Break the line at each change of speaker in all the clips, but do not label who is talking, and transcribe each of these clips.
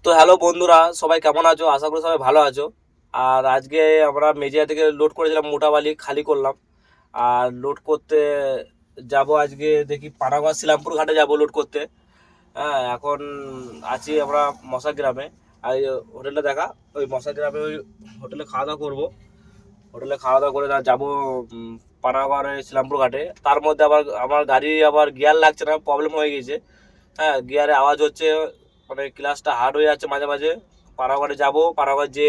তো হ্যালো বন্ধুরা, সবাই কেমন আছো? আশা করি সবাই ভালো আছো। আর আজকে আমরা মেজিয়া থেকে লোড করেছিলাম, মোটা বালি খালি করলাম। আর লোড করতে যাব আজকে, দেখি পানাগড় শিলামপুর ঘাটে যাব লোড করতে। হ্যাঁ, এখন আছি আমরা মশা গ্রামে। আর এই হোটেলটা দেখা, ওই মশা গ্রামে ওই হোটেলে খাওয়া দাওয়া করবো। হোটেলে খাওয়া দাওয়া করে যাবো পানাগড়ে শিলামপুর ঘাটে। তার মধ্যে আবার আমার গাড়ি আবার গিয়ার লাগছে না, প্রবলেম হয়ে গেছে। হ্যাঁ, গিয়ারে আওয়াজ হচ্ছে, মানে ক্লাসটা হার্ড হয়ে যাচ্ছে মাঝে মাঝে। পানাগড়ে যাবো, পানাগড় যে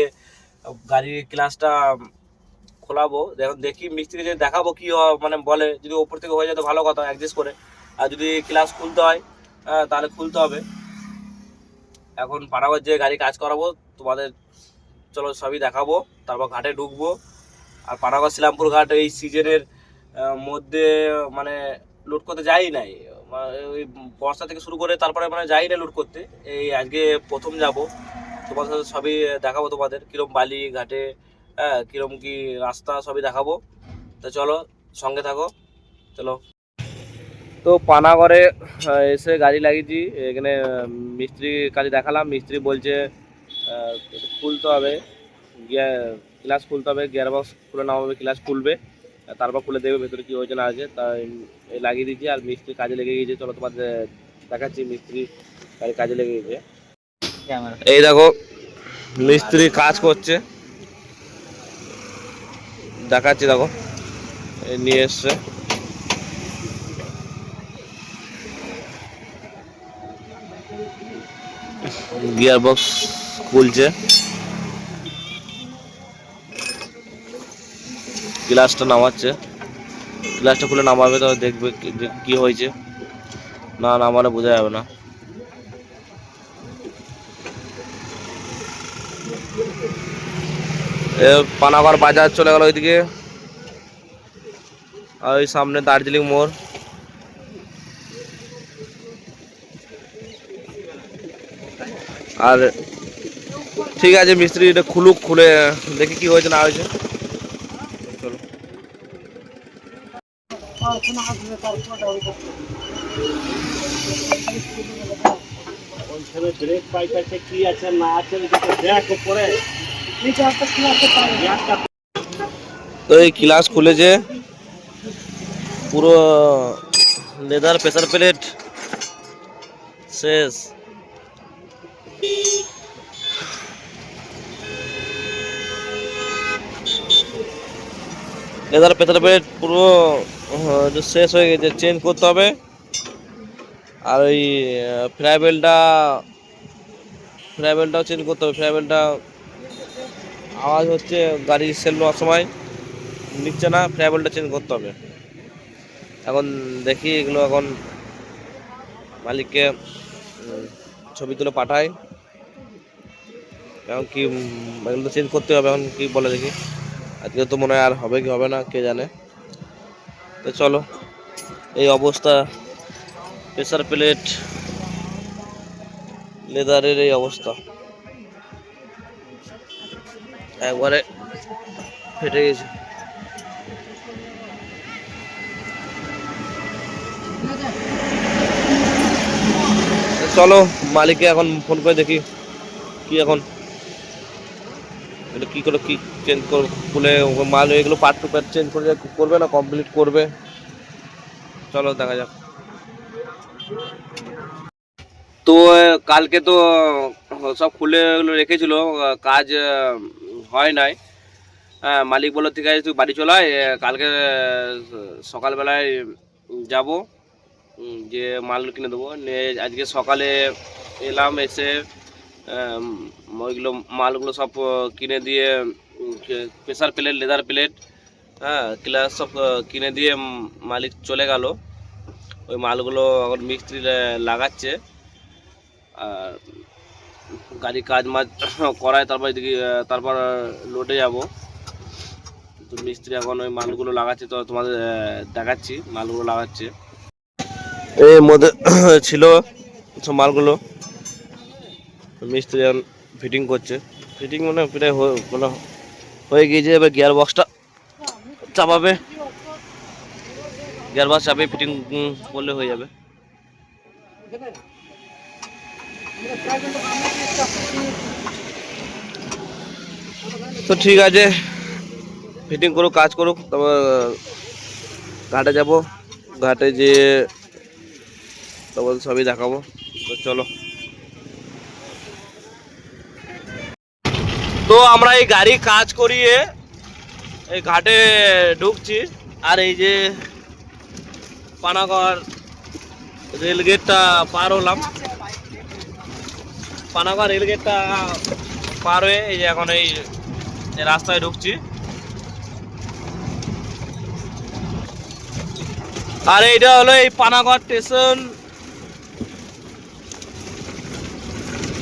গাড়ির ক্লাসটা খোলাবো, দেখুন দেখি মিস্ত্রি যে দেখাবো কি মানে বলে। যদি ওপর থেকে হয়ে যায় তো ভালো কথা, অ্যাডজাস্ট করে। আর যদি ক্লাস খুলতে হয় তাহলে খুলতে হবে। এখন পানাগড় যে গাড়ি কাজ করাবো তোমাদের, চলো সবই দেখাবো। তারপর ঘাটে ঢুকবো। আর পানাগড় শিলামপুর ঘাট এই সিজনের মধ্যে মানে লোড করতে যাই নাই। ওই বর্ষা থেকে শুরু করে তারপরে মানে যাই না লোড করতে। এই আজকে প্রথম যাব। তোমাদের সাথে সবই দেখাবো, তোমাদের কিরম বালি ঘাটে, হ্যাঁ কিরম কি রাস্তা সবই দেখাবো। তো চলো সঙ্গে থাকো, চলো। তো পানাগড়ে এসে গাড়ি লাগিয়েছি। এখানে মিস্ত্রি কাজে দেখালাম। মিস্ত্রি বলছে খুলতে হবে, গিয়ার ক্লাস খুলতে হবে, গিয়ার বক্স খুলে নামাবে, ক্লাস খুলবে, তারপর খুলে দেবে ভেতরে কি হয়েছে না আছে। তাই লাগিয়ে দিয়েছি। আর মিস্ত্রি কাজে লেগে গিয়েছে, চলো তোমাদের দেখাচ্ছি। মিস্ত্রি কাজে লেগে গেছে। এই দেখো মিস্ত্রি কাজ করছে, দেখাচ্ছি। দেখো নিয়ে এসছে গিয়ার বক্স, খুলছে, গ্লাসটা নামাচ্ছে। গ্লাসটা খুলে নামাবে, তো দেখবে যে কি হয়েছে না নামালে বোঝা যাবে না। পানাগড় বাজার চলে গেল ওইদিকে। আর ওই সামনে দার্জিলিং মোড়। আর ঠিক আছে, মিস্ত্রি এটা খুলুক, খুলে দেখি কি হয়েছে না হয়েছে। চলো। ব্রেক পাইপ আছে কি আছে না আছে দেখ পরে। তো এই ক্লাস খুলেছে, পুরো লেদার প্রেসার প্লেট শেষ। লেদার প্রেসার প্লেট পুরো শেষ হয়ে গেছে, চেঞ্জ করতে হবে। আর ওই ফ্রাইবেলটাও চেঞ্জ করতে হবে। ফ্রাইবেলটা আওয়াজ হচ্ছে, গাড়ি সেল নেওয়ার সময় নিচ্ছে না, ফ্রাইবেলটা চেঞ্জ করতে হবে। এখন দেখি এগুলো, এখন মালিককে ছবি তুলে পাঠাই। এখন কি এগুলো তো চেঞ্জ করতে হবে, এখন কি বলে দেখি। আজকে তো মনে হয় আর হবে কি হবে না কে জানে। তো চলো, এই অবস্থা, প্রেসার প্লেট লেদারের এই অবস্থা, একবারে ফেটে গেছে। চলো মালিককে এখন ফোন করে দেখি কি এখন এটা কি করে কি চেঞ্জ খুলে মাল এগুলো পার্ট টু পার্ট চেঞ্জ করে করবে না কমপ্লিট করবে। চলো দেখা যাক। তো কালকে তো সব খুলে রেখেছিল, কাজ হয় নাই। হ্যাঁ, মালিক বললো ঠিক আছে তুই বাড়ি চলে আয়, কালকে সকালবেলায় যাব, যে মাল কিনে দেবো। আজকে সকালে এলাম, এসে ওইগুলো মালগুলো সব কিনে দিয়ে, প্রেসার প্লেট, লেদার প্লেট, হ্যাঁ গ্লাস সব কিনে দিয়ে মালিক চলে গেল। ওই মালগুলো এখন মিস্ত্রি লাগাচ্ছে। আর গাড়ি কাজ মাজ করায়, তারপর এদিকে তারপর লোডে যাব। তো মিস্ত্রি এখন ওই মালগুলো লাগাচ্ছে, তো তোমাদের দেখাচ্ছি মালগুলো লাগাচ্ছে। এর মধ্যে ছিল সব মালগুলো, মিস্ত্রি এখন ফিটিং করছে। ফিটিং মানে প্রায় মানে হয়ে গিয়েছে। এবার গিয়ার বক্সটা চাপাবে, গিয়ার বক্স চাপিয়ে ফিটিং করলে হয়ে যাবে। তো ঠিক আছে, ফিটিং করুক, কাজ করুক, তারপর ঘাটে যাব। ঘাটে যেয়ে তারপর সবই দেখাবো। তো চলো। তো আমরা এই গাড়ি কাজ করিয়ে এই ঘাটে ঢুকছি। আর এই যে পানাগড় রেলগেটটা পার হলাম। পানাগড় রেলগেটটা পার হয়ে এই যে এখন এই রাস্তায় ঢুকছি। আর এইটা হলো এই পানাগড় স্টেশন।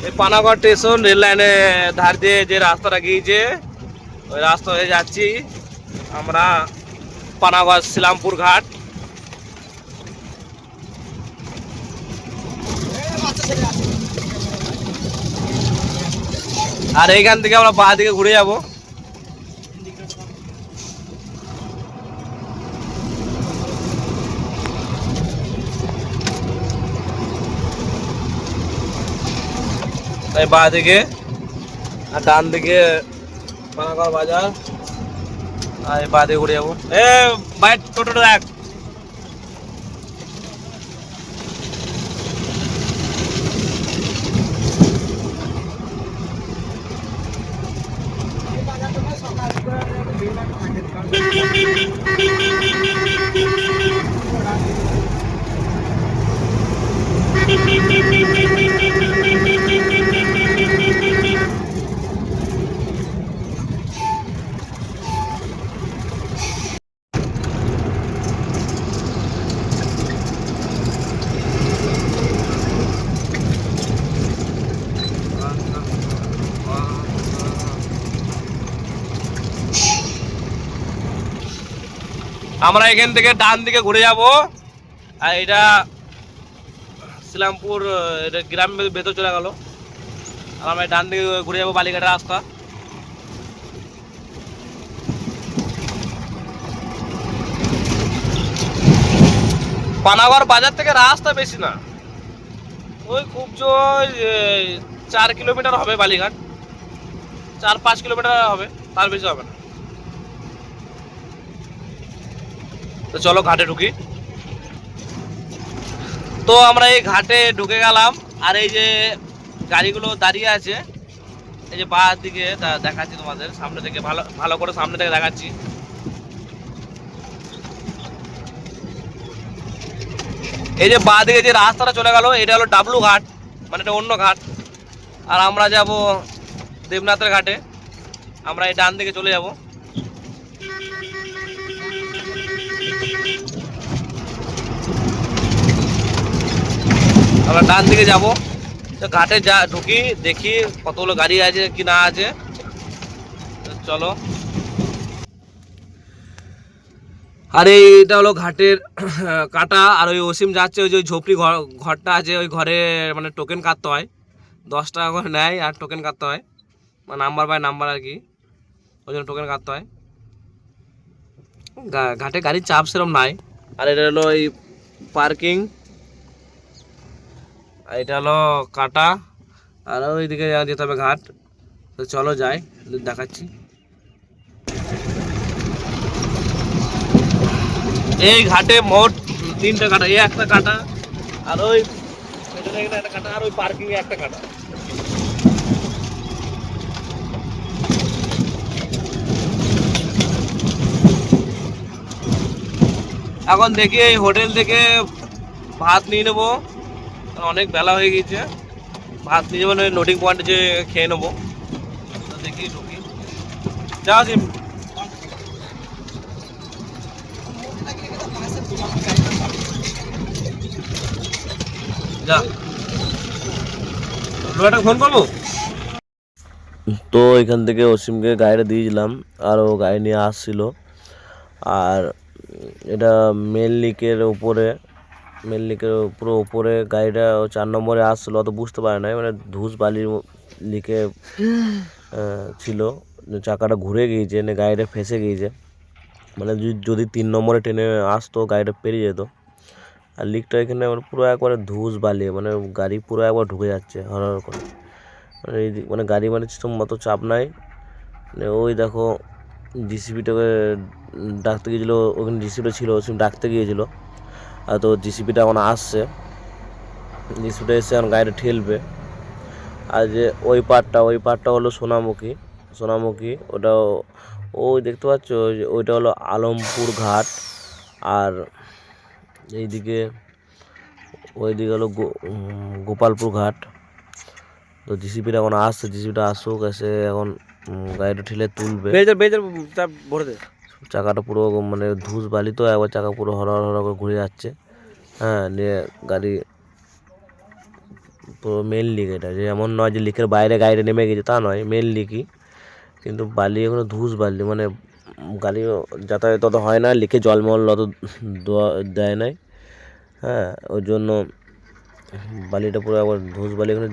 এই পানাগড় স্টেশন রেল লাইনের ধার দিয়ে যে রাস্তাটা গিয়েছে, ওই রাস্তা হয়ে যাচ্ছি আমরা পানাগড় শিলামপুর ঘাট। আর এইখান থেকে আমরা বাঁ দিকে ঘুরে যাব। তাই বাঁ দিকে, আর ডান দিকে পানাগড় বাজার। আর বাঁ দিকে ঘুরে যাবো। বাইক টোটো দেখ। আমরা এখান থেকে ডান দিকে ঘুরে যাব। আর এটা শিলামপুর, এটা গ্রামের ভেতর চলে গেল। আর আমরা ডান দিকে ঘুরে যাবো বালিঘাটের রাস্তা। পানাগড় বাজার থেকে রাস্তা বেশি না, ওই খুব জোর 4 কিলোমিটার হবে। বালিঘাট 4-5 কিলোমিটার হবে, তার বেশি হবে না। তো চলো ঘাটে ঢুকি। তো আমরা এই ঘাটে ঢুকে গেলাম। আর এই যে গাড়িগুলো দাঁড়িয়ে আছে, এই যে বাঁ দিকে দেখাচ্ছি তোমাদের সামনে থেকে, ভালো ভালো করে সামনে থেকে দেখাচ্ছি। এই যে বাঁ দিকে যে রাস্তাটা চলে গেল, এটা হলো ডাবলু ঘাট, মানে এটা অন্য ঘাট। আর আমরা যাব দেবনাথের ঘাটে। আমরা এই ডান দিকে চলে যাব। আমরা ডান দিকে যাব। তো ঘাটে যা ঢুকি, দেখি কতগুলো গাড়ি আছে কি না আছে। চলো। আর এইটা হলো ঘাটের কাটা। আর ওই অসীম যাচ্ছে ওই যে ঝোপড়ি ঘরটা আছে, ওই ঘরে মানে টোকেন কাটতে হয়। 10 টাকা করে নেয় আর টোকেন কাটতে হয়, মানে নাম্বার বাই নাম্বার আর কি, ওই জন্য টোকেন কাটতে হয়। ঘাটে গাড়ির চাপ সেরকম নাই। আর এটা হলো এই পার্কিং। আর এটা হলো কাটা। আর ওইদিকে যেতে হবে ঘাট। তো চলো যাই, দেখাচ্ছি। এই ঘাটে মোট 3টা কাটা। এই একটা কাটা, আর ওই একটা কাটা, আর ওই পার্কিং এ একটা কাটা। এখন দেখি এই হোটেল থেকে ভাত নিয়ে নেবো, অনেক বেলা হয়ে গেছে। ভাত নিয়ে যাবো, লোডিং পয়েন্টে যে খেয়ে নেবো। তো দেখি ঢুকি, যা যা ফোন করবো। তো এখান থেকে অসীমকে গাড়িটা দিয়েছিলাম, আর ও গাড়ি নিয়ে আসছিল। আর এটা মেন লিকের পুরো উপরে গাড়িটা 4 নম্বরে আসছিলো, অত বুঝতে পারে নাই, মানে ধূস বালির লিকে ছিল। চাকাটা ঘুরে গিয়েছে, গাড়িটা ফেঁসে গিয়েছে। মানে যদি 3 নম্বরে ট্রেনে আসতো, গাড়িটা পেরিয়ে যেত। আর লিকটা এখানে পুরো একবারে ধূস বালি, মানে গাড়ি পুরো একবার ঢুকে যাচ্ছে হর করে। এই মানে গাড়ি মানে মতো চাপ নাই। ওই দেখো জিসিপিটাকে ডাকতে গিয়েছিলো, ওখানে জিসিপিটা ছিল, ডাকতে গিয়েছিলো। আর তো জিসিপিটা এখন আসছে, জিসিপিটা এসে এখন গাড়িটা ঠেলবে। আর যে ওই পার্টটা হলো সোনামুখী। ওটাও ওই দেখতে পাচ্ছ, ওইটা হলো আলমপুর ঘাট। আর ওইদিকে হলো গোপালপুর ঘাট। তো জিসিপিটা এখন আসছে, জিসিপিটা আসুক, এসে এখন গাড়িটা ঠেলে তুলবে। চাকাটা পুরো মানে ধূস বালি, তো একবার চাকা পুরো হরা করে ঘুরে যাচ্ছে। হ্যাঁ, নিয়ে গাড়ি পুরো মেন লিক। এটা যে এমন নয় যে লিকের বাইরে গাড়িটা নেমে গেছে, তা নয়, মেন লিকই। কিন্তু বালি এখনো ধূস বালি, মানে গাড়ি যাতায়াত অত হয় না, লিকে জলমল অত দেয় নাই। হ্যাঁ, ওই জন্য বালিটা পুরো একবার ধূস বালি, এখানে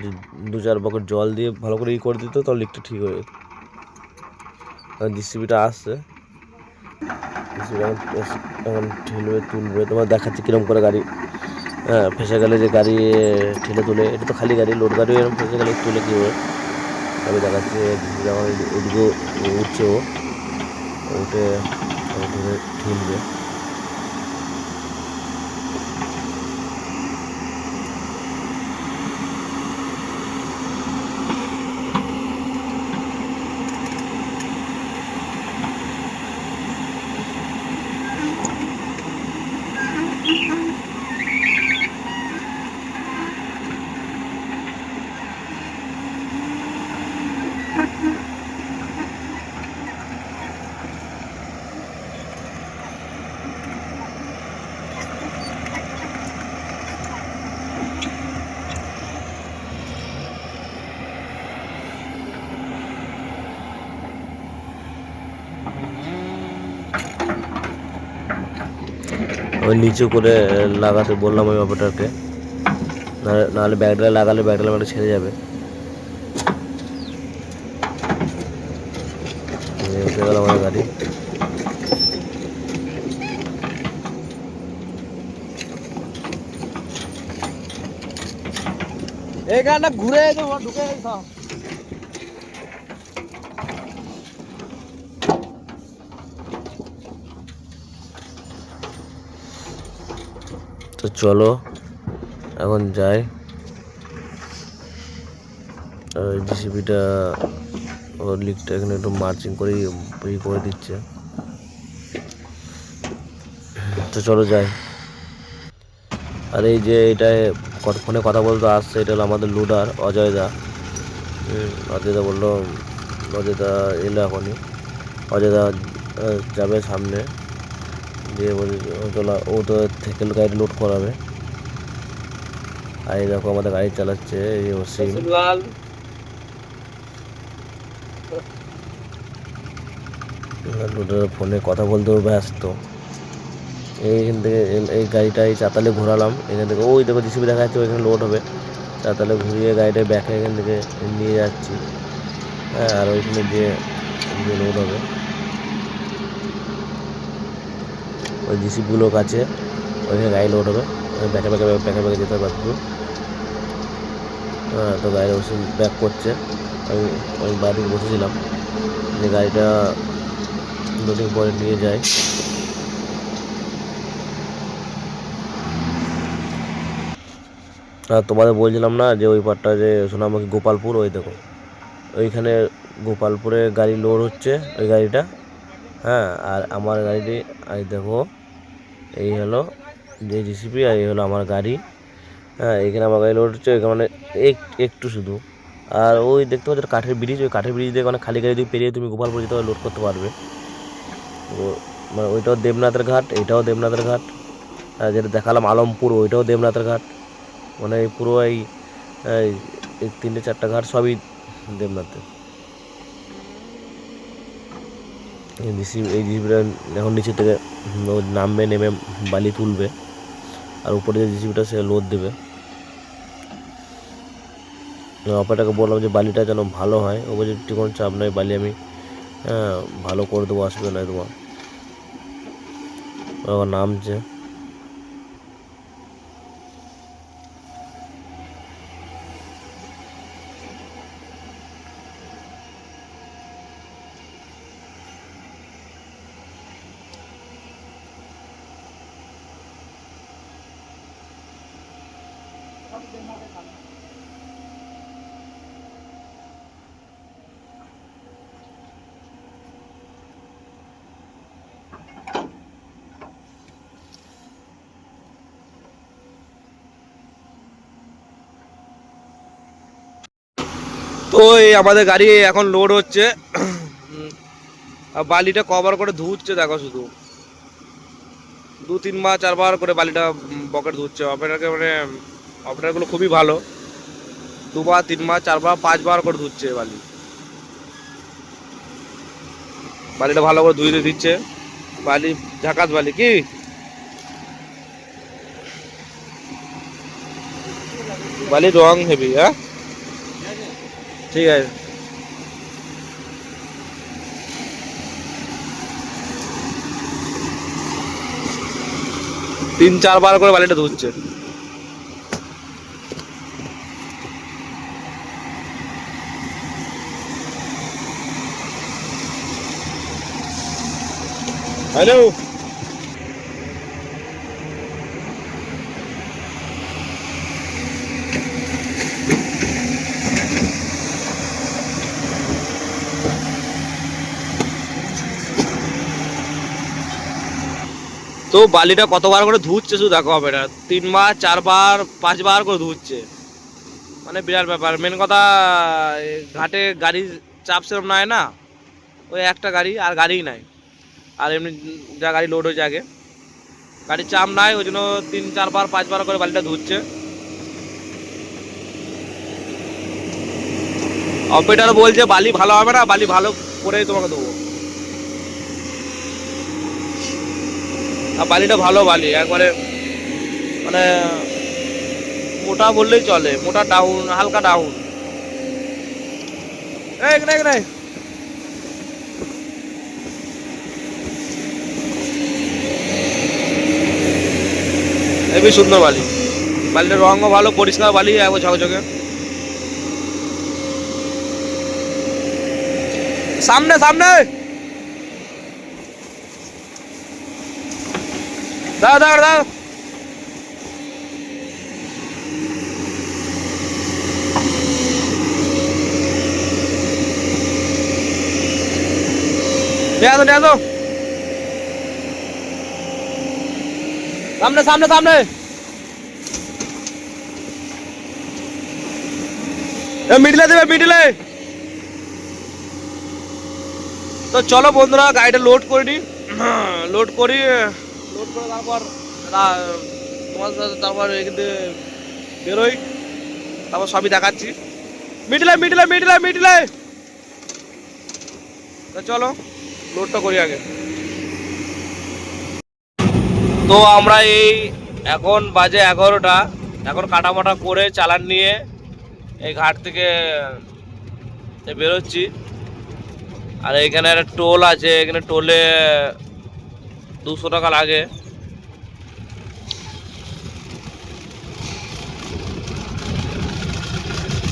2-4 বকেট জল দিয়ে ভালো করে করে দিত, তো লিকটা ঠিক হয়ে যেত। জিসিবিটা আসছে, এখন ঠেলবে তুলবে। তোমার দেখাচ্ছি কিরম করে গাড়ি ফেসে গেলে যে গাড়ি ঠেলে তুলে। এটা তো খালি গাড়ি, লোড গাড়ি এরকম ফেসে গেলে তুলে কীভাবে আমি দেখাচ্ছি। যখন এদিকে উঠছে, উঠে ধরে ঠেলবে। ওই নিচু করে লাগাতে বললাম ওই অপারেটরকে, নাহলে ব্যাগটা লাগালে ব্যাগটা ছেড়ে যাবে। উঠে গেল আমাদের গাড়ি।
এই গাড়িটা ঘুরে ঢুকে
তো চলো এখন যাই। আর জিসিবিটা ওর লিকটা এখানে একটু মার্চিং করে করে দিচ্ছে। তো চলো যাই। আর এই যে এটায় ফোনে কথা বলতে আসছে, এটা হলো আমাদের লোডার অজয়দা। অজয়দা বললো, অজয়দা এলো এখনই। অজয়দা যাবে সামনে, দিয়ে বলি চলো, ও তো থেকে গাড়ি লোড করাবে। আর এই দেখো আমাদের গাড়ি চালাচ্ছে এই ওসিম। লোডার ফোনে কথা বলতেও ব্যস্ত। এইখান থেকে এই গাড়িটা এই চাতালে ঘোরালাম, এখান থেকে ওই দেখো জিসিবি দেখা যাচ্ছে, ওইখানে লোড হবে। চাতালে ঘুরিয়ে গাড়িটা ব্যাকে এখান থেকে নিয়ে যাচ্ছি। হ্যাঁ, আর ওইখানে যে লোড হবে ওই জিসিবিগুলোর কাছে, ওইখানে গাড়ি লোড হবে। ব্যাকে যেতে পারবো। হ্যাঁ, তো গাড়ি বসে ব্যাক করছে। আমি বাড়ি বসেছিলাম, যে গাড়িটা লোডিং পরে নিয়ে যায়। আর তোমাদের বলছিলাম না যে ওই পারটা যে সোনামুখী গোপালপুর, ওই দেখো ওইখানে গোপালপুরে গাড়ি লোড হচ্ছে ওই গাড়িটা। হ্যাঁ, আর আমার গাড়িটি এই দেখো, এই হলো যে জিসিপি, আর এই হলো আমার গাড়ি। হ্যাঁ, এখানে আমার গাড়ি লোড হচ্ছে, এখানে মানে একটু শুধু। আর ওই দেখতে পাচ্ছ কাঠের ব্রিজ, ওই কাঠের ব্রিজ দিয়ে মানে খালি গাড়ি দিয়ে পেরিয়ে তুমি গোপালপুর যেতে লোড করতে পারবে। তো মানে ওইটাও দেবনাথের ঘাট, এইটাও দেবনাথের ঘাট। আর যেটা দেখালাম আলমপুর, ওইটাও দেবনাথের ঘাট। মানে পুরো এই 3-4টা ঘাট সবই দেবনাথের। এই জিসিবিটা এখন নিচে থেকে নামবে, নেমে বালি তুলবে। আর উপরে যে জিসিবিটা সে লোড দেবে। অপারেটাকে বললাম যে বালিটা যেন ভালো হয়, ও বলছে ঠিক কোনো চাপ নয়, বালি আমি ভালো করে দেবো, অসুবিধা নয় তোমার। নামছে। তো এই আমাদের গাড়ি এখন লোড হচ্ছে, আর বালিটা কভার করে ধুচ্ছে দেখো, শুধু 2-3 বার 4 বার করে বালিটা বকেট ধুচ্ছে। অপারেটারকে মানে অপারেটারগুলো খুবই ভালো, 2 বার 3 বার 4 বার 5 বার করে ধুচ্ছে বালিটা ভালো করে ধুয়ে দিচ্ছে। বালি ঝাকাস বালি কি বালির রং হেভি। হ্যাঁ ঠিক আছে। 3-4 বার করে বালিটা ধুচ্ছে। হ্যালো। তো বালিটা কতবার করে ধুচ্ছে শুধু দেখো, হবে না 3 বার 4 বার 5 বার করে ধুচ্ছে, মানে বিরাট ব্যাপার। মেন কথা ঘাটে গাড়ি চাপ সেরকম নাই না, ওই একটা গাড়ি আর গাড়িই নাই, আর এমনি যা গাড়ি লোড হয়েছে আগে, গাড়ির চাপ নাই, ওই জন্য 3-4 বার 5 বার করে বালিটা ধুচ্ছে। অপারেটর বলছে বালি ভালো হবে না, বালি ভালো করেই তোমাকে দেবো। আর বালিটা ভালো বালি, একবারে মানে মোটা বললেই চলে, মোটা ডাউন, হালকা ডাউন। এখানে হেবি সুন্দর বালি, বালিটার রঙও ভালো, পরিষ্কার বালি, একবার ঝকঝকে। সামনে সামনে দাও দাও দাও। নিয়ে আসো সামনে সামনে সামনে। মিডিলে দেবে মিডিলে। তো চলো বন্ধুরা গাড়িটা লোড করে নি, লোড করে তারপর তোমার সাথে তারপর এখানে বেরোই, তারপর সবই দেখাচ্ছি। মিডিলে মিডিলে মিডিলে মিডিলে। তো চলো লোডটা করি আগে। তো আমরা এই এখন বাজে 11টা, এখন কাটামাটা করে চালান নিয়ে এই ঘাট থেকে বেরোচ্ছি। আর এখানে একটা টোল আছে, এখানে টোলে 200 টাকা লাগে।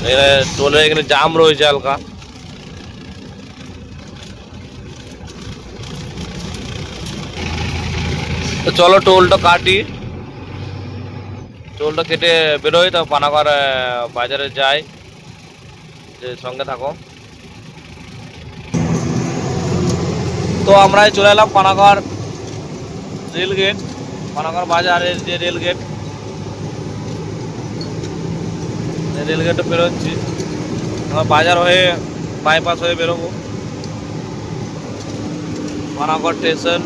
এখানে টোলে এখানে জাম রয়েছে হালকা। তো চলো টোলটা কাটি, টোলটা কেটে বেরোই, তো পানাগড় বাজারে যাই, যে সঙ্গে থাকো। তো আমরা চলে এলাম পানাগড় রেল গেট, পানাগড় বাজারের যে রেল গেট, রেল গেটে বেরোচ্ছি। আমরা বাজার হয়ে বাইপাস হয়ে বেরোবো পানাগড় স্টেশন।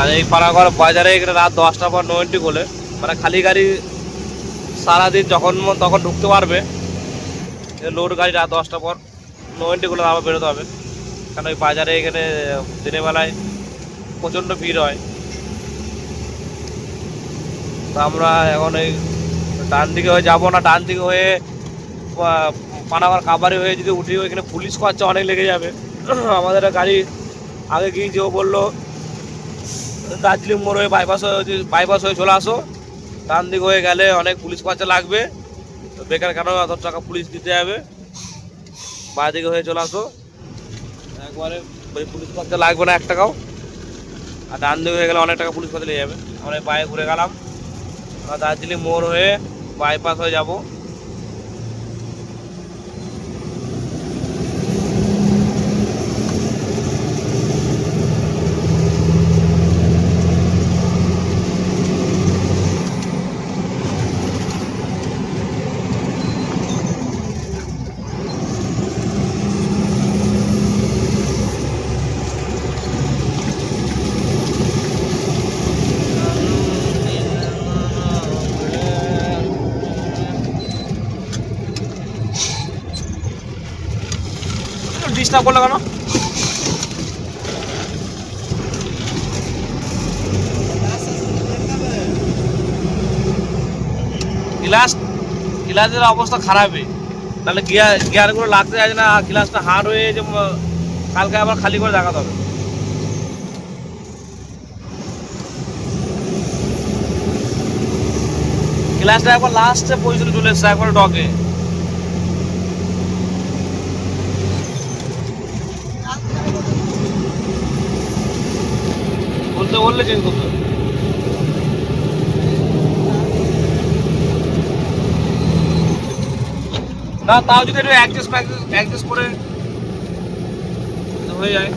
আর এই পানাগড় বাজারে এখানে রাত 10টার পর নো এন্ট্রি খোলে, মানে খালি গাড়ি সারাদিন যখন মন তখন ঢুকতে পারবে, লোড গাড়ি রাত 10টার পর নো এন্ট্রি খোলে, আবার বেরোতে হবে। কারণ ওই বাজারে এখানে দিনের বেলায় প্রচণ্ড ভিড় হয়। তো আমরা এখন এই ডান দিকে হয়ে যাবো না, ডান দিকে হয়ে পানাগড় কাবারি হয়ে যদি উঠি, ওইখানে পুলিশ খরচা অনেক লেগে যাবে। আমাদের গাড়ি আগে গিয়েছি, ও বললো দার্জিলিং মোড় হয়ে বাইপাস হয়ে চলে আসো, ডান দিক হয়ে গেলে অনেক পুলিশ খরচা লাগবে, তো বেকার কেন এত টাকা পুলিশ দিতে যাবে, বাঁ দিকে হয়ে চলে আসো, একবারে পুলিশ খরচা লাগবে না 1 টাকাও, আর ডান দিকে হয়ে গেলে অনেক টাকা পুলিশ খরচা লেগে যাবে। আমরা বাইরে ঘুরে গেলাম, আমরা দার্জিলিং মোড় হয়ে বাইপাস হয়ে যাবো। ডিস্টার্ব করলো কেন? গ্লাসের অবস্থা খারাপই, তাহলে গিয়ারগুলো লাগতে যাচ্ছে না, গ্লাসটা হার্ড হয়ে যে কালকে আবার খালি করে দেখাতে হবে। গ্লাসটা একবার লাস্টে পজিশনে চলে এসছে, একবার ডকে বললে চেঞ্জ করতে হবে। না তাও যদি একটু অ্যাডজাস্ট করে হয়ে যায়।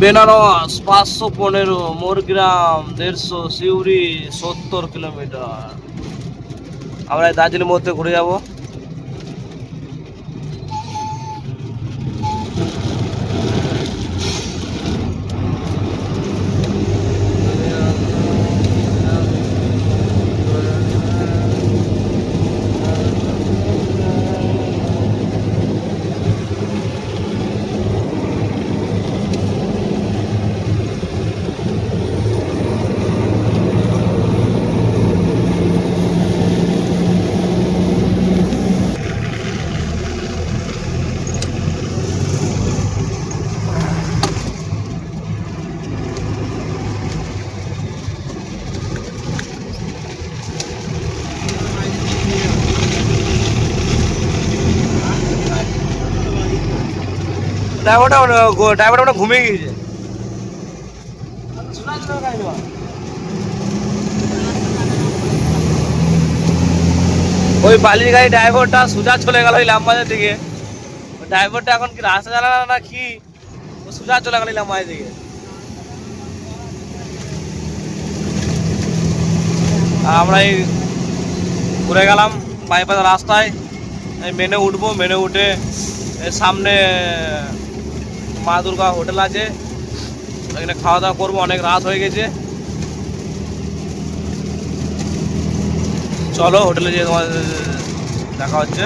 বেনারস 515, মোরগ্রাম 150, সিউড়ি 70 কিলোমিটার। আমরা দার্জিলিং মধ্যে ঘুরে যাব। ড্রাইভারটা ঘুমিয়ে গিয়েছে। ওই বালির গাড়ি ড্রাইভারটা সোজা চলে গেল ইলামবাজার দিকে। ড্রাইভারটা এখন কি রাস্তা জানা না কি, ও সোজা চলে গেল ইলামবাজার দিকে। আমরা এই ঘুরে গেলাম বাইপাস রাস্তায়, মেনে উঠবো, মেনে উঠে সামনে মা দুর্গা হোটেল আছে, এখানে খাওয়া দাওয়া করবো, অনেক রাত হয়ে গেছে। চলো হোটেলে যেয়ে তোমার দেখা হচ্ছে।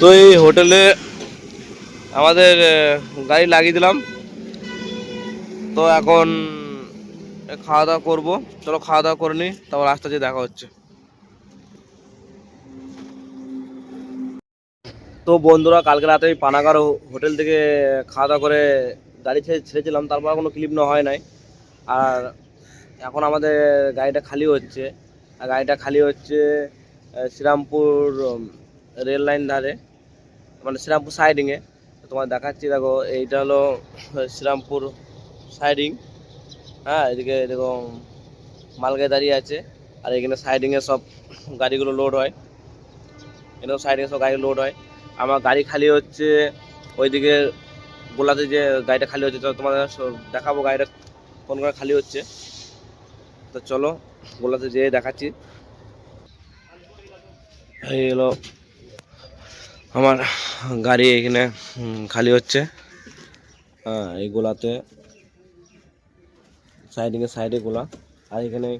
তো এই হোটেলে আমাদের গাড়ি লাগিয়ে দিলাম। তো এখন খাওয়া দাওয়া করবো। চলো খাওয়া দাওয়া করে নিই, তারপর রাস্তা যেয়ে দেখা হচ্ছে। তো বন্ধুরা, কালকে রাতে আমি পানাগড় হোটেল থেকে খাওয়া দাওয়া করে গাড়ি ছেড়েছিলাম, তারপর কোনো ক্লিপ নেওয়া হয় নাই। আর এখন আমাদের গাড়িটা খালি হচ্ছে। আর গাড়িটা খালি হচ্ছে শ্রীরামপুর রেল লাইন ধারে, মানে শ্রীরামপুর সাইডিংয়ে। তোমার দেখাচ্ছি, দেখো এইটা হলো শ্রীরামপুর সাইডিং। হ্যাঁ, এদিকে দেখো মালগাড়ি দাঁড়িয়ে আছে। আর এখানে সাইডিংয়ে সব গাড়িগুলো লোড হয়। এখানেও সাইডিংয়ে সব গাড়ি লোড হয়। আমার গাড়ি খালি হচ্ছে ওইদিকে গোলাতে, যে গাড়িটা খালি হচ্ছে। তো তোমাদের দেখাবো গাড়িটা কোন করে খালি হচ্ছে। তো চলো গোলাতে যেয়ে দেখাচ্ছি। এই হলো আমার গাড়ি এখানে খালি হচ্ছে। হ্যাঁ, এই গোলাতে সাইডে গোলা। আর এখানে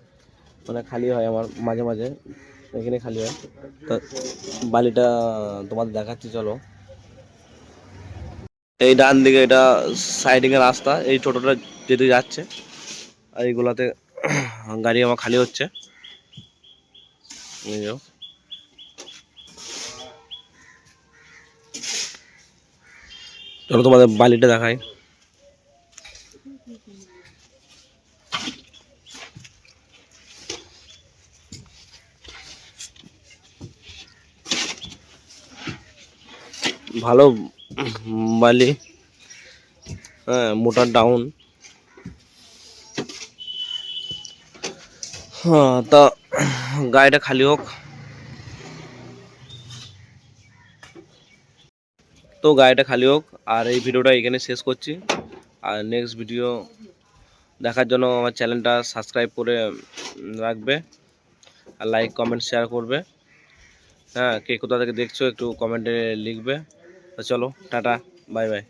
মানে খালি হয় আমার মাঝে মাঝে, এখানে খালি হয়। তো বালিটা তোমাদের দেখাচ্ছি, চলো। এই ডান দিকে এটা সাইডিং এর রাস্তা, এই টোটোটা যেদিকে যাচ্ছে। আর এইগুলাতে গাড়ি আমার খালি হচ্ছে। এই যে, চলো তোমাদের বালিটা দেখাই। ভালো বালি, হ্যাঁ, মোটর ডাউন। হ্যাঁ, তা গাড়িটা খালি হোক। তো গাড়িটা খালি হোক, আর এই ভিডিওটা এখানে শেষ করছি। আর নেক্সট ভিডিও দেখার জন্য আমার চ্যানেলটা সাবস্ক্রাইব করে রাখবে। আর লাইক কমেন্ট শেয়ার করবে। হ্যাঁ, কে কোথা থেকে দেখছো একটু কমেন্টে লিখবে। তো চলো, টাটা, বাই বাই।